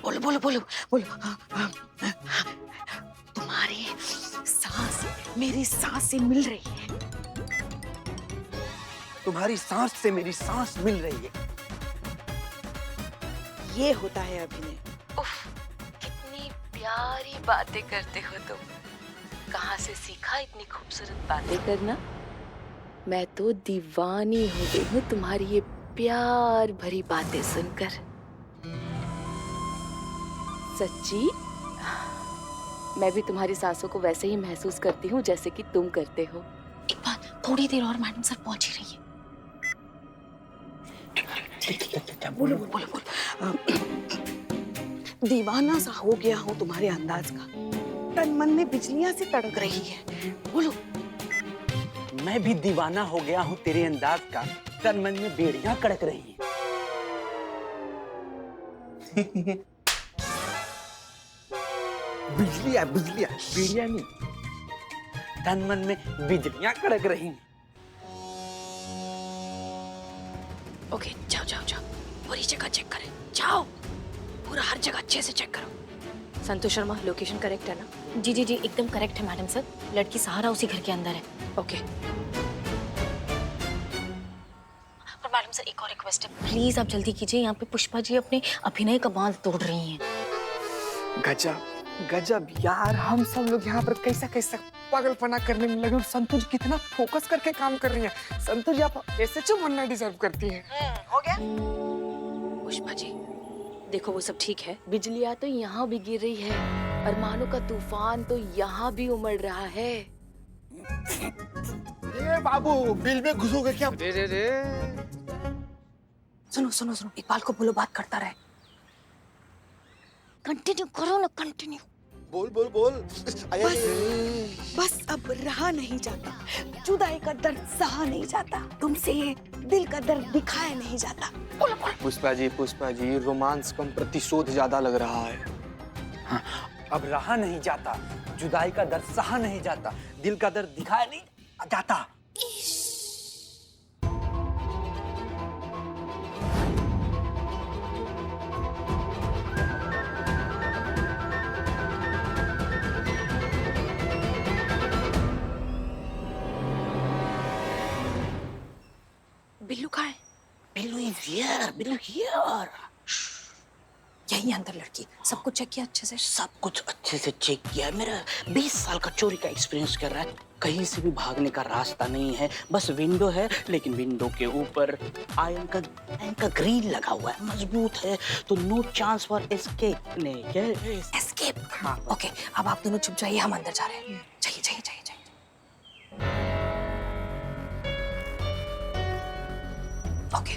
बोलो बोलो बोलो बोलो। तुम्हारी सांस मेरी सांस से मिल रही है। तुम्हारी सांस से मेरी सांस मिल रही है। ये होता है अभिनय। उफ, कितनी प्यारी बातें करते हो तुम। कहाँ से सीखा इतनी खूबसूरत बातें करना? मैं तो दीवानी हो गई हूँ तुम्हारी ये प्यार भरी बातें सुनकर। सच्ची मैं भी तुम्हारी सांसों को वैसे ही महसूस करती हूँ जैसे कि तुम करते हो। एक बात, थोड़ी देर और मैडम सर पहुंच ही रही है। बोलो बोलो बोलो बोलो। दीवाना सा हो गया हूँ तुम्हारे अंदाज का। तन मन में बिजलियां से तड़क रही है। बोलो। मैं भी दीवाना हो गया हूँ तेरे अंदाज का। तन मन में बेड़ियां कड़क रही हैं। बिजलियां बिजलियां बेड़ियां नहीं। तन मन में बिजलियां कड़क रही हैं। ओके, जाओ जाओ जाओ, पूरी जगह चेक करें। जाओ, पूरा हर जगह अच्छे से चेक करो। संतोष शर्मा, लोकेशन करेक्ट है ना? जी जी जी, एकदम करेक्ट है मैडम सर। लड़की सहारा उसी घर के अंदर है। ओके। पर मैडम सर एक और रिक्वेस्ट है, प्लीज आप जल्दी कीजिए। यहाँ पे पुष्पा जी अपने अभिनय का बांध तोड़ रही हैं। गजब गजब यार, हम सब लोग यहाँ पर कैसा कैसा पागलपना करने में लगे और संतोष कितना फोकस करके काम कर रही है। संतोष आप एसएचओ बनना डिजर्व करती है। हो गया। पुष्पा जी देखो, वो सब ठीक है। बिजलियां तो यहाँ भी गिर रही है, अरमानों का तूफान तो यहाँ भी उमड़ रहा है। ये बाबू बिल में घुसोगे क्या? रे रे रे। सुनो सुनो सुनो, इकबाल को बोलो बात करता रहे। कंटिन्यू करो ना, कंटिन्यू। बोल बोल बोल। बस अब रहा नहीं जाता, जुदाई का दर्द सहा नहीं जाता, तुमसे दिल का दर्द दिखाया नहीं जाता। बोलो बोलो। पुष्पा जी रोमांस कम प्रतिशोध ज्यादा लग रहा है। हाँ, अब रहा नहीं जाता, जुदाई का दर्द सहा नहीं जाता, दिल का दर्द दिखाया नहीं जाता। बिल्लू कहाँ है? Billu is here, Billu here. यही अंदर लड़की। सब कुछ चेक किया अच्छे से? सब कुछ अच्छे से चेक किया। मेरा 20 साल का चोरी का एक्सपीरियंस कर रहा है। कहीं से भी भागने का रास्ता नहीं है, बस विंडो है, लेकिन विंडो के ऊपर आयरन का ग्रिल लगा हुआ है, मजबूत है, तो नो चांस फॉर एस्केप। नहीं एस्केप। हाँ। ओके, अब आप दोनों चुप जाइए, हम अंदर जा रहे हैं। जाइए जाइए जाइए जाइए। ओके।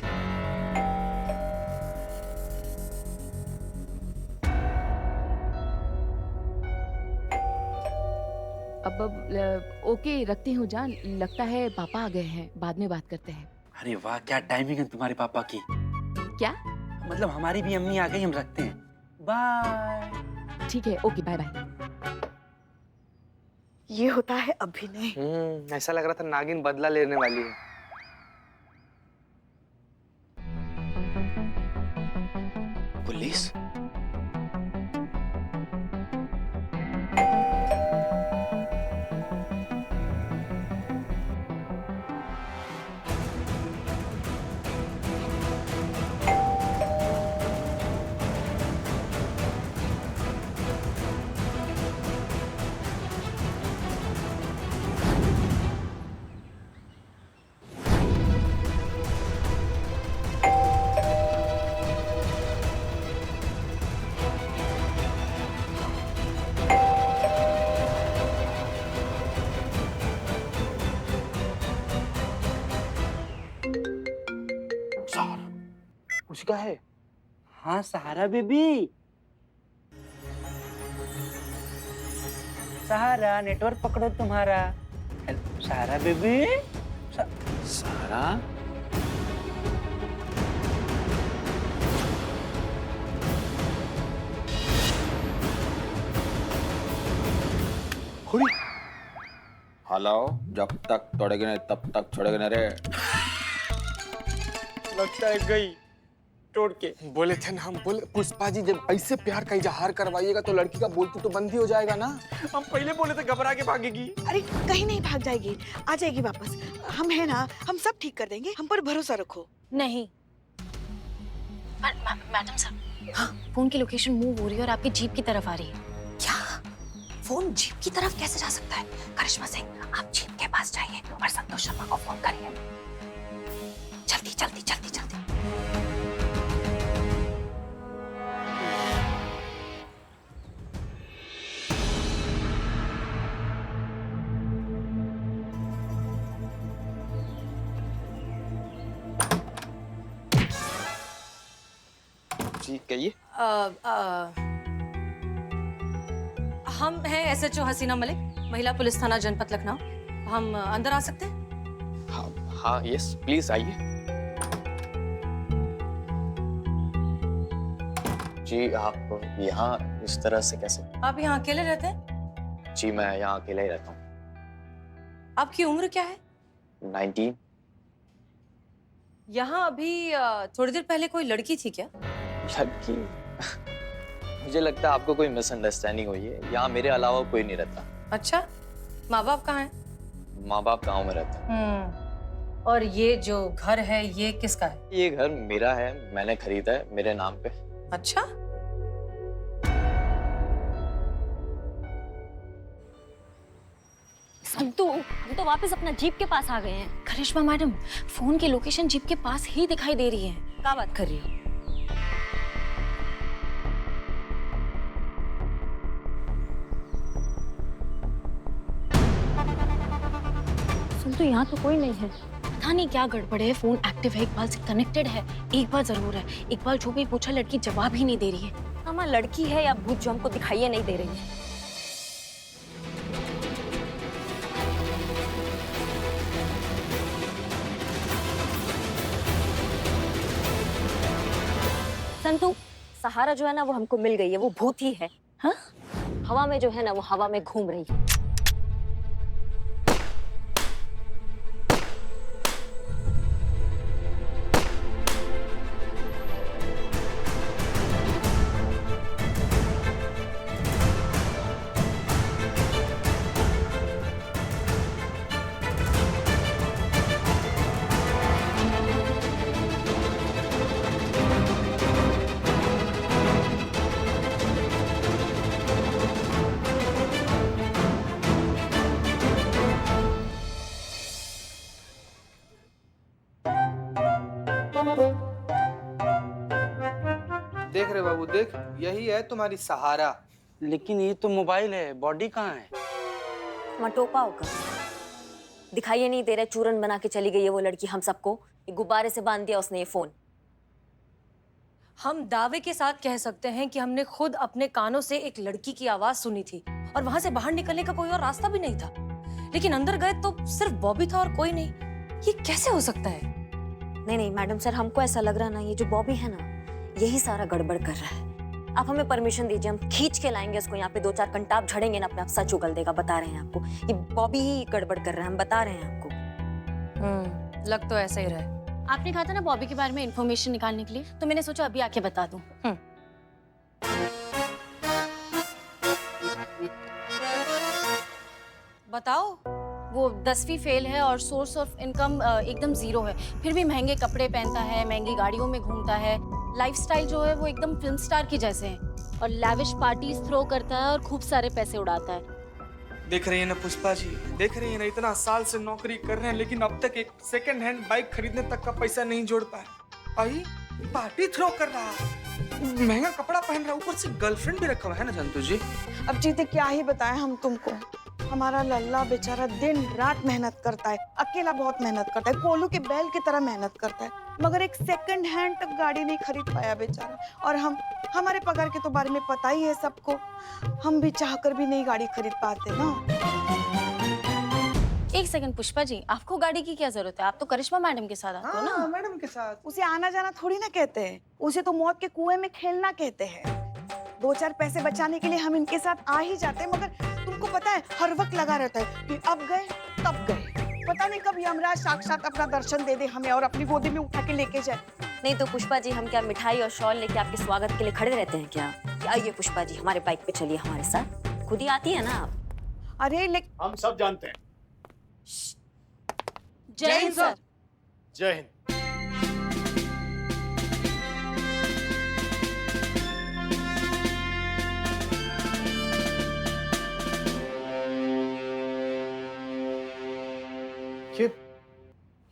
अब ओके रखती हूँ जान, लगता है पापा आ गए हैं, बाद में बात करते हैं। अरे वाह, क्या टाइमिंग है तुम्हारे पापा की। क्या मतलब हमारी भी अम्मी आ गई, हम रखते हैं। बाय। ठीक है, ओके बाय बाय। ये होता है अभिनय। ऐसा लग रहा था नागिन बदला लेने वाली है। पुलिस। उसका है। हाँ सहारा बेबी। सहारा नेटवर्क पकड़ो तुम्हारा। हेलो सहारा बेबी। सारा हेलो, जब तक तोड़ेगे नहीं तब तक छोड़ेगे नहीं रे। लगता है गई। तोड़ के बोले थे ना, हम बोले पुष्पा जी जब ऐसे प्यार का इजहार करवाइएगा तो लड़की का बोलती तो बंद ही हो जाएगा ना। हम पहले बोले थे घबरा के भागेगी। अरे कहीं नहीं भाग जाएगी, आ जाएगी वापस। हम है ना, हम सब ठीक कर देंगे, हम पर भरोसा रखो। नहीं मैडम सर, हाँ, फोन की लोकेशन मूव हो रही है और आपकी जीप की तरफ आ रही है। क्या? फोन जीप की तरफ कैसे जा सकता है? करिश्मा सिंह, आप जीप के पास जाइए और संतोष शर्मा को फोन करिए। जल्दी जल्दी जल्दी जल्दी। जी कहिए। हम हैं SHO हसीना मलिक, महिला पुलिस थाना जनपद लखनऊ। हम अंदर आ सकते हैं? हाँ यस प्लीज आइए। जी आप यहाँ इस तरह से कैसे? आप यहाँ अकेले रहते हैं? जी मैं यहाँ अकेला ही रहता हूँ। आपकी उम्र क्या है? 19। यहाँ अभी थोड़ी देर पहले कोई लड़की थी क्या? लड़की? मुझे लगता है आपको कोई मिसअंडरस्टैंडिंग हुई है। यहाँ मेरे अलावा कोई नहीं रहता। अच्छा, माँ बाप कहाँ हैं? माँ बाप गाँव में रहते हैं। और ये जो घर है ये किसका है? ये घर मेरा है, मैंने खरीदा है मेरे नाम पे। अच्छा, संतू, हम तो वापस अपना जीप के पास आ गए हैं। करिश्मा मैडम, फोन की लोकेशन जीप के पास ही दिखाई दे रही है। क्या बात कर रही हो? संतू, यहाँ तो कोई नहीं है। पता नहीं क्या गड़बड़ है, फोन एक्टिव है, इकबाल से कनेक्टेड है। एक बात जरूर है, इकबाल जो भी पूछा लड़की जवाब ही नहीं दे रही है। मामा लड़की है या भूत जो हमको दिखाई नहीं दे रही है। संतू, सहारा जो है ना वो हमको मिल गई है, वो भूत ही है। हाँ? हवा में जो है ना वो हवा में घूम रही है। देख रहे बाबू, देख यही है तुम्हारी सहारा। लेकिन ये तो मोबाइल है, बॉडी कहाँ है? मटोपा होगा, दिखाई नहीं दे रहा। चूरन बना के चली गई है वो लड़की हम सबको। ये गुब्बारे से बांध दिया उसने ये फोन। हम दावे के साथ कह सकते हैं कि हमने खुद अपने कानों से एक लड़की की आवाज सुनी थी और वहां से बाहर निकलने का कोई और रास्ता भी नहीं था। लेकिन अंदर गए तो सिर्फ बॉबी था और कोई नहीं। ये कैसे हो सकता है? नहीं नहीं मैडम सर, हमको ऐसा लग रहा ना ये जो बॉबी है ना यही सारा गड़बड़ कर रहा है। आप हमें परमिशन दीजिए, हम खींच के लाएंगे उसको यहाँ पे। 2-4 कंटाप झड़ेंगे ना अपने आप सच उगल देगा। बता रहे हैं आपको, ये बॉबी ही गड़बड़ कर रहा है, हम बता रहे हैं आपको। लग तो ऐसा ही रहा है। आपने कहा था ना बॉबी के बारे में इंफॉर्मेशन निकालने के लिए, तो मैंने सोचा अभी आके बता दूं। बताओ। वो 10वीं फेल है और सोर्स ऑफ इनकम एकदम जीरो है। फिर भी महंगे कपड़े पहनता है, महंगी गाड़ियों में घूमता है। लाइफस्टाइल जो है वो एकदम फिल्म स्टार की जैसे है और लैविश पार्टीज थ्रो करता है और खूब सारे पैसे उड़ाता है। देख रही है ना पुष्पा जी, देख रही है ना, इतना साल से नौकरी कर रहे हैं लेकिन अब तक एक सेकंड हैंड बाइक खरीदने तक का पैसा नहीं जोड़ पाए। आई पार्टी थ्रो कर रहा है, महंगा कपड़ा पहन रहा है, ऊपर से गर्लफ्रेंड भी रखा हुआ है ना संतोष जी। अब जीते क्या ही बताएं हम तुमको। हमारा लल्ला बेचारा दिन रात मेहनत करता है, अकेला बहुत मेहनत करता है, कोलू के बैल की तरह मेहनत करता है, मगर एक सेकंड हैंड तक गाड़ी नहीं खरीद पाया बेचारा। और हमारे पगार के तो बारे में पता ही है सबको, हम भी चाहकर भी नहीं गाड़ी खरीद पाते ना। एक सेकंड पुष्पा जी, आपको गाड़ी की क्या जरूरत है? आप तो करिश्मा मैडम के साथ आते हो ना। मैडम के साथ। उसे आना जाना थोड़ी ना कहते हैं, उसे तो मौत के कुएं में खेलना कहते हैं। 2-4 पैसे बचाने के लिए हम इनके साथ आ ही जाते हैं, मगर तुमको पता है हर वक्त लगा रहता है कि अब गए तब गए। पता नहीं कब यमराज साक्षात अपना दर्शन दे दे हमें और अपनी गोदी में उठा के लेके जाए। नहीं तो पुष्पा जी, हम क्या मिठाई और शॉल लेके आपके स्वागत के लिए खड़े रहते हैं क्या? कि आइए पुष्पा जी, हमारे बाइक पे चलिए हमारे साथ। खुद ही आती है ना आप। अरे लेकिन हम सब जानते हैं। जय हिंद सर। जय हिंद।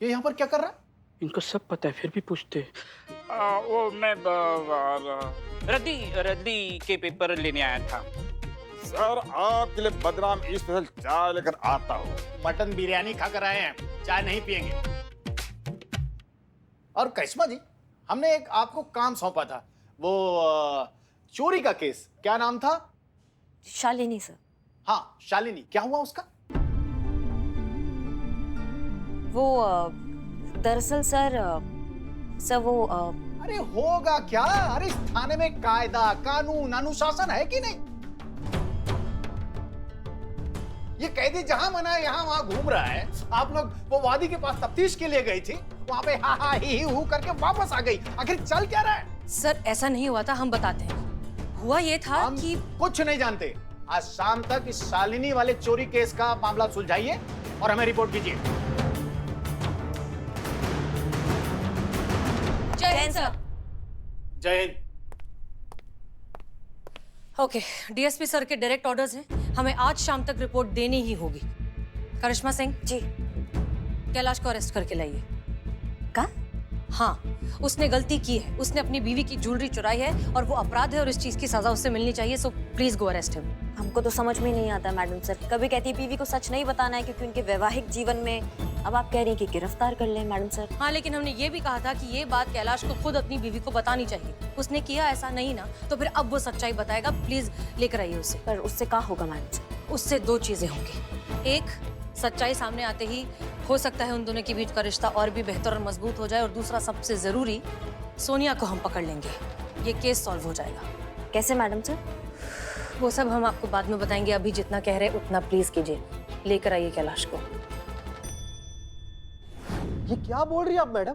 ये यहाँ पर क्या कर रहा है? इनको सब पता है फिर भी पूछते। वो मैं रद्दी के पेपर लेने आया था। सर आपके लिए बदनाम स्पेशल चाय लेकर आता हूँ। मटन बिरयानी खाकर आए हैं, चाय नहीं पियेंगे। और करिश्मा जी, हमने एक आपको काम सौंपा था, वो चोरी का केस, क्या नाम था? शालिनी सर। हाँ शालिनी, क्या हुआ उसका? वो दरअसल सर वो अरे होगा क्या? अरे इस थाने में कायदा कानून अनुशासन है कि नहीं? ये कैदी जहां मना है यहाँ वहां घूम रहा है। आप लोग वो वादी के पास तफ्तीश के लिए गई थी, वहां पे हा हा ही हू करके वापस आ गई। आखिर चल क्या रहा है? सर ऐसा नहीं हुआ था, हम बताते हैं। हुआ ये था हम कि कुछ नहीं जानते। आज शाम तक इस शालिनी वाले चोरी केस का मामला सुलझाइए और हमें रिपोर्ट कीजिए। जय हिंद सर। जय हिंद। ओके, डीएसपी सर के डायरेक्ट ऑर्डर्स हैं, हमें आज शाम तक रिपोर्ट देनी ही होगी। करिश्मा सिंह जी। कैलाश को अरेस्ट करके लाइए। का? हाँ, उसने गलती की है, उसने अपनी बीवी की ज्वेलरी चुराई है और वो अपराध है और इस चीज की सजा उससे मिलनी चाहिए। So please go arrest him. हमको तो समझ में नहीं आता मैडम सर। कभी कहती है बीवी को सच नहीं बताना है क्योंकि उनके वैवाहिक जीवन में, अब आप कह रही हैं कि गिरफ्तार कर लें मैडम सर। हाँ, लेकिन हमने ये भी कहा था कि ये बात कैलाश को खुद अपनी बीवी को बतानी चाहिए। उसने किया ऐसा नहीं ना, तो फिर अब वो सच्चाई बताएगा। प्लीज लेकर आइए उसे। पर उससे क्या होगा मैडम सर? उससे दो चीजें होंगी। एक, सच्चाई सामने आते ही हो सकता है उन दोनों के बीच का रिश्ता और भी बेहतर और मजबूत हो जाए। और दूसरा सबसे जरूरी, सोनिया को हम पकड़ लेंगे, ये केस सॉल्व हो जाएगा। कैसे मैडम सर? वो सब हम आपको बाद में बताएंगे। अभी जितना कह रहे उतना प्लीज कीजिए। लेकर आइए कैलाश को। ये क्या बोल रही है आप मैडम?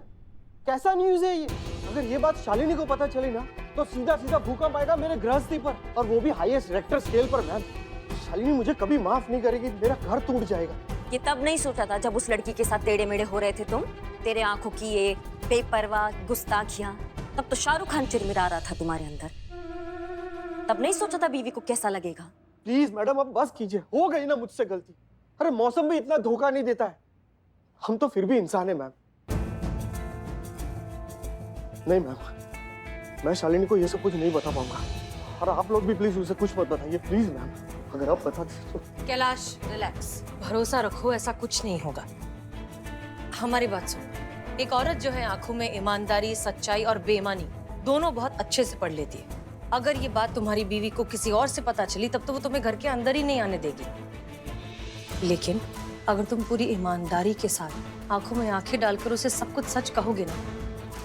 कैसा न्यूज़ है ये? अगर ये बात शालिनी को पता चली ना तो सीधा सीधा भूकंप आएगा मेरे गृहस्थी पर, और वो भी हाईएस्ट रेक्टर स्केल पर। मैम, शालिनी मुझे कभी माफ नहीं करेगी, मेरा घर टूट जाएगा। ये तब नहीं सोचा था जब उस लड़की के साथ टेढ़े मेढ़े हो रहे थे तुम? तेरे आंखों की ये बेपरवाह गुस्ताखियां, तब तो शाहरुख खान चिरमिरा रहा था तुम्हारे अंदर। तब नहीं सोचा था बीवी को कैसा लगेगा? प्लीज मैडम अब बस कीजिए, हो गई ना मुझसे गलती। अरे मौसम भी इतना धोखा नहीं देता है, हम तो फिर भी इंसान है मैम। नहीं मैम, मैं शालिनी को ये सब कुछ नहीं बता पाऊंगा, और आप लोग भी प्लीज उसे कुछ मत बताइए प्लीज मैम। अगर आप बता दें तो। कैलाश रिलैक्स, भरोसा रखो, ऐसा कुछ नहीं होगा। हमारी बात सुनो। एक औरत जो है आंखों में ईमानदारी, सच्चाई और बेईमानी दोनों बहुत अच्छे से पढ़ लेती है। अगर ये बात तुम्हारी बीवी को किसी और से पता चली तब तो वो तुम्हें घर के अंदर ही नहीं आने देगी। लेकिन अगर तुम पूरी ईमानदारी के साथ आंखों में आंखें डालकर उसे सब कुछ सच कहोगे ना,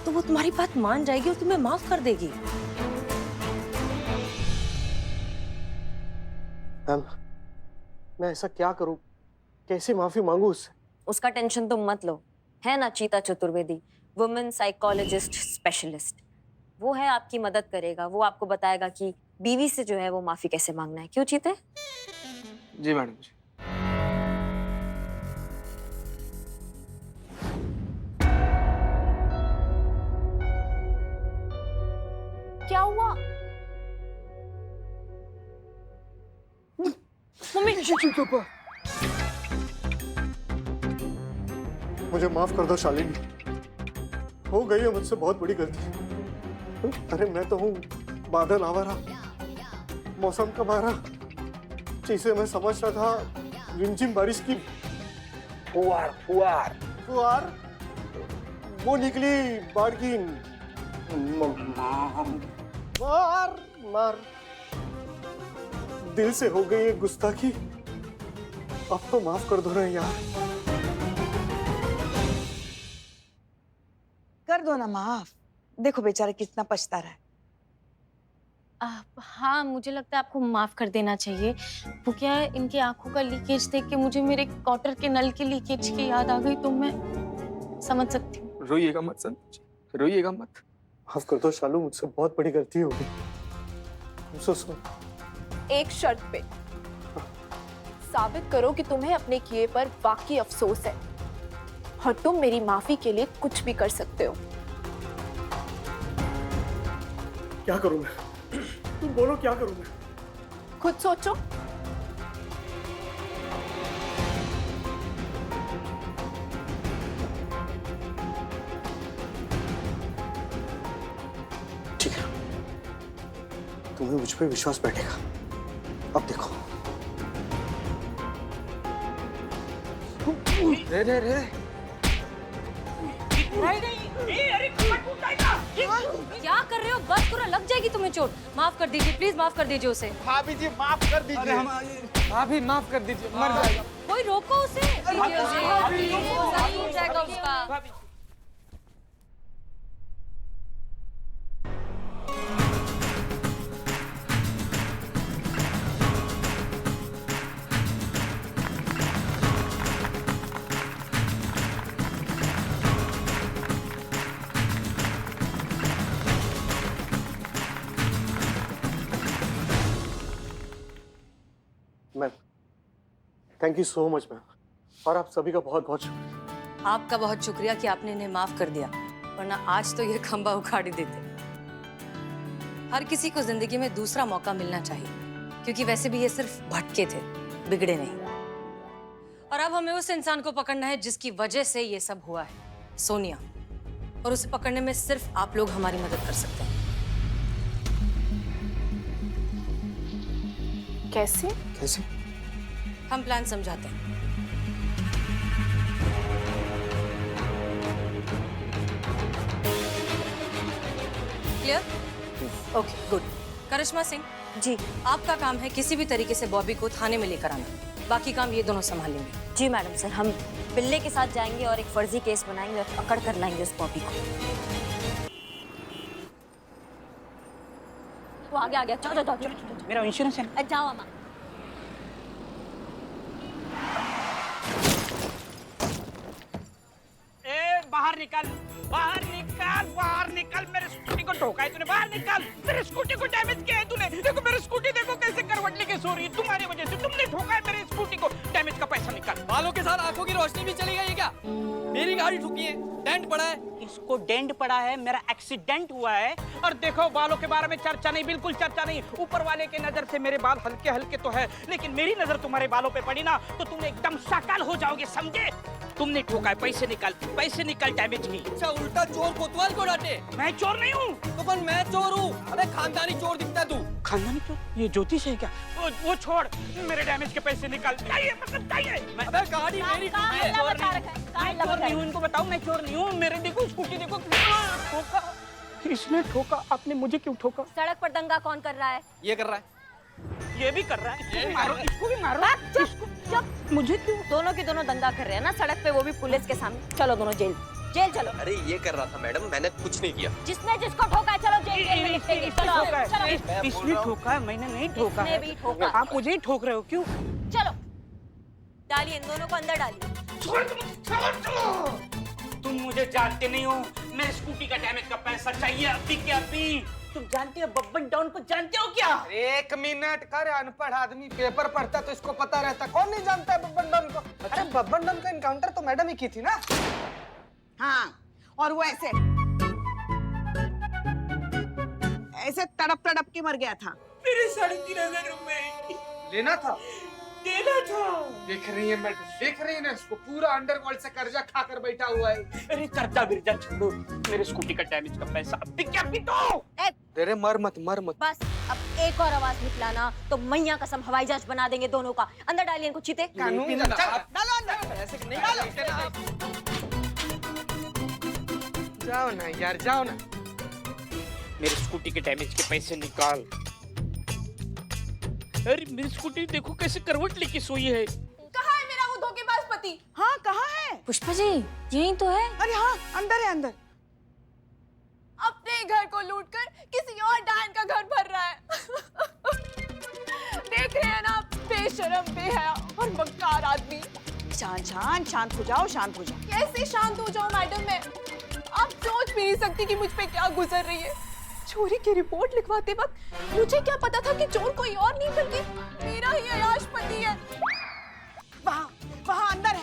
तो वो तुम्हारी बात मान जाएगी और तुम्हें माफ कर देगी। मैम, मैं ऐसा क्या करूं? कैसे माफी मांगू उससे? उसका टेंशन तुम मत लो। है ना चीता चतुर्वेदी, वुमेन साइकोलॉजिस्ट स्पेशलिस्ट, वो है आपकी मदद करेगा। वो आपको बताएगा कि बीवी से जो है वो माफी कैसे मांगना है। क्यों चीते? जी मैडम जी। क्या हुआ? मम्मी, मुझे माफ कर दो शालिनी, हो गई है मुझसे बहुत बड़ी गलती। अरे मैं तो हूँ बादल आवारा, मौसम का मारा, जिसे मैं समझता था रिमझिम बारिश की फुआर फुआर फुहार, वो निकली बाढ़ की मार मार। दिल से हो गई ये गुस्ताखी, अब तो माफ कर दो ना यार। कर दो ना माफ। देखो बेचारा कितना पछता रहा है। हाँ, मुझे लगता है आपको माफ कर देना चाहिए। वो क्या है, इनकी आंखों का लीकेज देख के मुझे मेरे क्वार्टर के नल के लीकेज की याद आ गई, तो मैं समझ सकती हूँ। रोइएगा मत सर, रोइएगा मत। माफ कर दो शालू, मुझसे बहुत बड़ी गलती हो गई। सो एक शर्त पे साबित करो कि तुम्हें अपने किए पर वाकई अफसोस है और तुम मेरी माफी के लिए कुछ भी कर सकते हो। क्या करूं मैं? तुम बोलो क्या करूं मैं? खुद सोचो। ठीक है, तुम्हें मुझ पे विश्वास बैठेगा। अब देखो। रे रे रे क्या कर रहे हो? बस करो, लग जाएगी तुम्हें चोट। माफ कर दीजिए प्लीज, माफ कर दीजिए उसे। भाभी जी माफ कर दीजिए। भाभी माफ कर दीजिए, मर जाएगा। कोई रोको उसे। सही हो जाएगा उसका। Ma'am, thank you so much ma'am, और आप सभी का बहुत बहुत शुक्रिया। आपका बहुत शुक्रिया कि आपने इन्हें माफ कर दिया, वरना आज तो ये खंबा उखाड़ ही देते। हर किसी को जिंदगी में दूसरा मौका मिलना चाहिए, क्योंकि वैसे भी ये सिर्फ भटके थे, बिगड़े नहीं। और अब हमें उस इंसान को पकड़ना है जिसकी वजह से ये सब हुआ है, सोनिया। और उसे पकड़ने में सिर्फ आप लोग हमारी मदद कर सकते हैं। कैसे? कैसे? हम प्लान समझाते हैं। Clear? Okay, good. Karishma Singh ji आपका काम है किसी भी तरीके से बॉबी को थाने में लेकर आना, बाकी काम ये दोनों संभालेंगे। जी मैडम सर, हम बिल्ले के साथ जाएंगे और एक फर्जी केस बनाएंगे और पकड़ कर लाएंगे उस बॉबी को। वो आ गया, चलो जाओ जाओ। मेरा इंश्योरेंस है ना? जाओ अम्मा। ए बाहर निकल, बाहर निकल, बाहर निकल। मेरे स्कूटी को ठोका है तूने, बाहर निकल। मेरे स्कूटी को डैमेज किया है तूने। देखो मेरी स्कूटी देखो कैसे करवट लेके सो रही है, तुम्हारी वजह से। तुमने ठोका है मेरे स्कूटी को, डैमेज का पैसा निकाल। बालों के साथ आंखों की रोशनी भी चली गई क्या? मेरी गाड़ी ठुकी है, डेंट पड़ा है। इसको डेंट पड़ा है, मेरा एक्सीडेंट हुआ है। और देखो बालों के बारे में चर्चा नहीं, बिल्कुल चर्चा नहीं। ऊपर वाले के नजर से मेरे बाल हल्के हल्के तो है, लेकिन मेरी नजर तुम्हारे बालों पे पड़ी ना तो तुम एकदम शाकाल हो जाओगे, समझे? तुमने ठोका है, पैसे निकाल डैमेज की। अच्छा, उल्टा चोर कोतवाल को डांटे। मैं चोर नहीं हूँ। तो पर मैं चोर हूँ। अरे खानदानी चोर दिखता तू। खानदानी चोर? ये ज्योतिष है क्या? वो छोड़, मेरे डैमेज के पैसे निकाल। चाहिए मतलब चाहिए। अबे गाड़ी मेरी ठुकी है। मैं चोर नहीं हूँ, इनको बताओ मैं चोर नहीं हूँ। मेरे देखो स्कूटी देखो, ठोका इसने, ठोका। आपने मुझे क्यों ठोका? सड़क पर दंगा कौन कर रहा है? ये कर रहा है। ये भी कर रहा है। इसको भी मारो, इसको भी मारो। चुप। मुझे क्यों? दोनों की दोनों दंगा कर रहे हैं ना सड़क पे, वो भी पुलिस के सामने। चलो दोनों जेल, जेल चलो। अरे ये कर रहा था मैडम, मैंने कुछ नहीं किया। जिसने जिसको ठोका है, चलो जेल जेल में लिखेंगे। चलो चलो। इसने ठोका है, मैंने नहीं ठोका इसने है। भी ठोका। आप मुझे ही ठोक रहे हो, क्यों? चलो डालिए, इन दोनों को अंदर डालिए। तुम मुझे जानते नहीं हो। मेरे स्कूटी का डैमेज का पैसा चाहिए अभी के अभी। तुम जानते हो बब्बन डाउन को जानते हो क्या? एक मिनट कर, अनपढ़ आदमी पेपर पढ़ता तो इसको पता रहता। कौन नहीं जानता है बब्बन डॉन को? अरे बब्बन डॉन का इनकाउंटर तो मैडम ही की थी ना। हाँ, और वो ऐसे तड़प तड़प के मर गया था। मेरे 3,500 रुपए लेना था, देना था। देख रही है मैडम, देख रही है ना, इसको पूरा अंडरवर्ल्ड से कर्जा खाकर बैठा हुआ है। अरे कर्जा बिरजा छोड़ो, मेरे स्कूटी का डैमेज का पैसा अभी क्या भी दो। तेरे मर मत। बस अब एक और आवाज निकलाना तो मैया कसम हवाई जहाज बना देंगे दोनों का। अंदर डालिए इनको, चीते। कानून डालो अंदर। ऐसे नहीं डालो। जाओ ना यार, जाओ ना। मेरे स्कूटी के डैमेज के पैसे निकाल। अरे मेरी स्कूटी देखो कैसे करवट लेके सोई है। कहाँ है मेरा वो धोखेबाज पति? हाँ, कहाँ है? पुष्पा जी यही तो है। अरे हाँ, अंदर है, अंदर। अपने घर को लूटकर किसी और डायन का घर भर रहा है। देख रहे हैं ना, बेशरम, बेहया और मक्कार आदमी। शांत हो जाओ, शांत हो जाओ। कैसे शांत हो जाऊं मैडम मैं? आप सोच भी नहीं सकती कि मुझ पे क्या गुजर रही है। चोरी की रिपोर्ट लिखवाते वक्त मुझे क्या पता था कि चोर कोई और नहीं बल्कि मेरा ही अयाश पति है। वहाँ वहाँ अंदर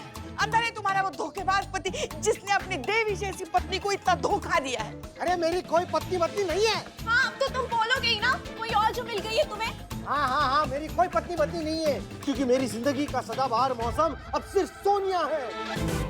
है तुम्हारा वो धोखेबाज पति जिसने अपनी देवी जैसी पत्नी को इतना धोखा दिया है। अरे मेरी कोई पत्नी नहीं है। हाँ, अब तो तुम बोलोगे ही ना, कोई और जो मिल गई है तुम्हें। हाँ, मेरी कोई पत्नी नहीं है, क्योंकि मेरी जिंदगी का सदाबहार मौसम अब सिर्फ सोनिया है।